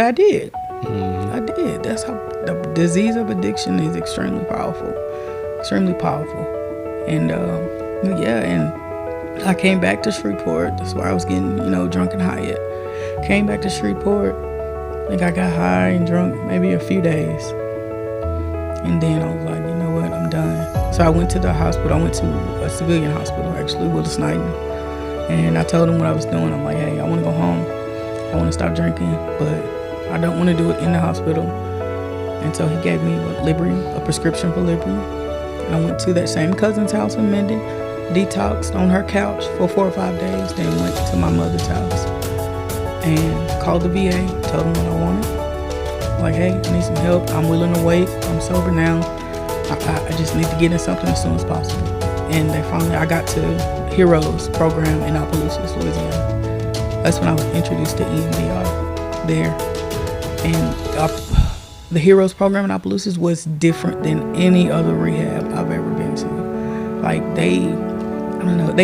I did. I did. That's how the disease of addiction is extremely powerful. Extremely powerful. And and I came back to Shreveport. That's where I was getting, drunk and high at. Came back to Shreveport. I think I got high and drunk maybe a few days. And then I was like, you know what, I'm done. So I went to the hospital. I went to a civilian hospital, actually, Willis Knighton. And I told them what I was doing. I'm like, hey, I want to go home. I want to stop drinking, but I don't want to do it in the hospital. And so he gave me a prescription for Librium. And I went to that same cousin's house in Mendon, detoxed on her couch for 4 or 5 days, then went to my mother's house and called the VA, told them what I wanted. Like, hey, I need some help. I'm willing to wait. I'm sober now. I just need to get in something as soon as possible. And I got to Heroes program in Opelousas, Louisiana. That's when I was introduced to EMDR there. And the Heroes program in Opelousas was different than any other rehab I've ever been to. Like, they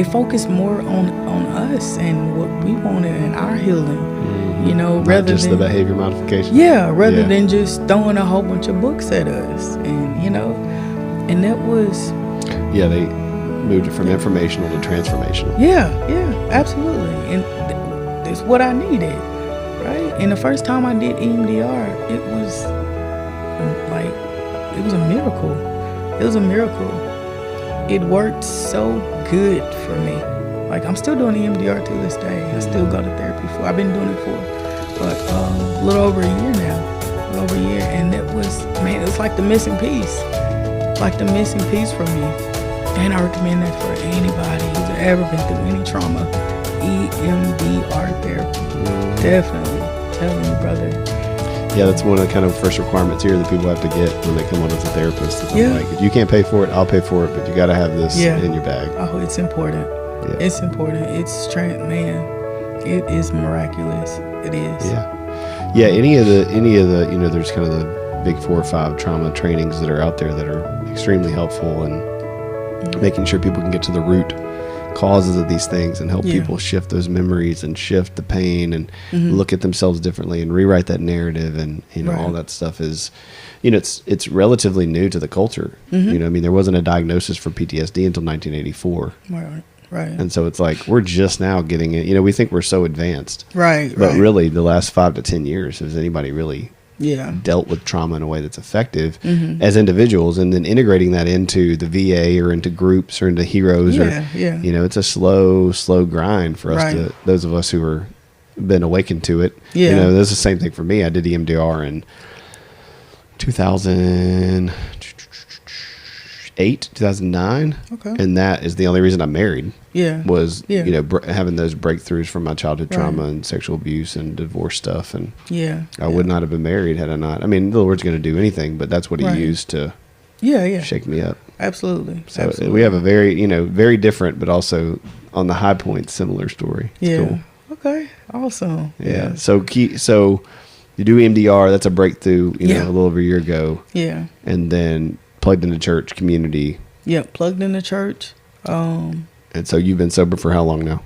focused more on us and what we wanted and our healing. Rather just than the behavior modification. Rather than just throwing a whole bunch of books at us. And that was... Yeah, they moved it from informational to transformational. Yeah, absolutely. And that's what I needed, right? And the first time I did EMDR, it was a miracle. It was a miracle. It worked so good for me. Like, I'm still doing EMDR to this day. I still go to therapy for. I've been doing it for a little over a year now. A little over a year. And it was like the missing piece. Like the missing piece for me. And I recommend that for anybody who's ever been through any trauma. EMDR therapy. Definitely. Telling you, brother. Yeah, that's one of the kind of first requirements here that people have to get when they come on as a therapist. Like, if you can't pay for it, I'll pay for it, but you got to have this in your bag. Oh, it's important. Yeah. It's important. It's strength, man. It is miraculous. It is. Yeah. Any of the there's kind of the big 4 or 5 trauma trainings that are out there that are extremely helpful and making sure people can get to the root causes of these things and help people shift those memories and shift the pain and look at themselves differently and rewrite that narrative and all that stuff is it's relatively new to the culture. There wasn't a diagnosis for PTSD until 1984. Right. And so it's like we're just now getting it. We think we're so advanced. Right. But really the last 5 to 10 years, has anybody really dealt with trauma in a way that's effective as individuals, and then integrating that into the VA or into groups or into Heroes it's a slow grind for us to those of us who are been awakened to it. That's the same thing for me. I did EMDR in 2009. Okay. And that is the only reason I married. Was having those breakthroughs from my childhood trauma and sexual abuse and divorce stuff, and I would not have been married had I not. I mean, the Lord's going to do anything, but that's what He used to shake me up. Absolutely. So we have a very very different, but also on the high point similar story. It's cool. Okay. Awesome. Yeah. So you do EMDR. That's a breakthrough. A little over a year ago. Yeah. And then plugged into church community. Yeah, plugged into church. And so you've been sober for how long now?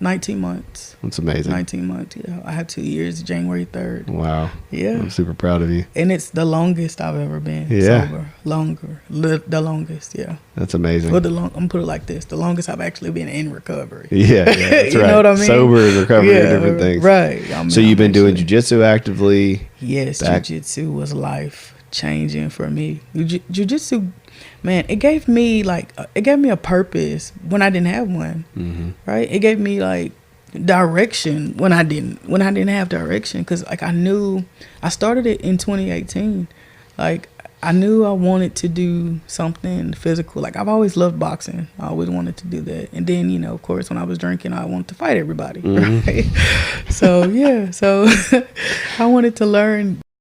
19 months. That's amazing. 19 months, yeah. I have 2 years, January 3rd. Wow. Yeah. I'm super proud of you. And it's the longest I've ever been sober. The longest, yeah. That's amazing. Well, I'm going to put it like this. The longest I've actually been in recovery. Yeah, that's you right. know what I mean? Sober and recovery are different things. Right. So you've been doing jiu-jitsu actively? Yes, jiu-jitsu was life-changing for me. Jiu-jitsu... Man, it gave me a purpose when I didn't have one, right? It gave me direction when I didn't have direction, because I started it in 2018. I knew I wanted to do something physical. I've always loved boxing. I always wanted to do that. And then, of course, when I was drinking, I wanted to fight everybody, right? So I wanted to learn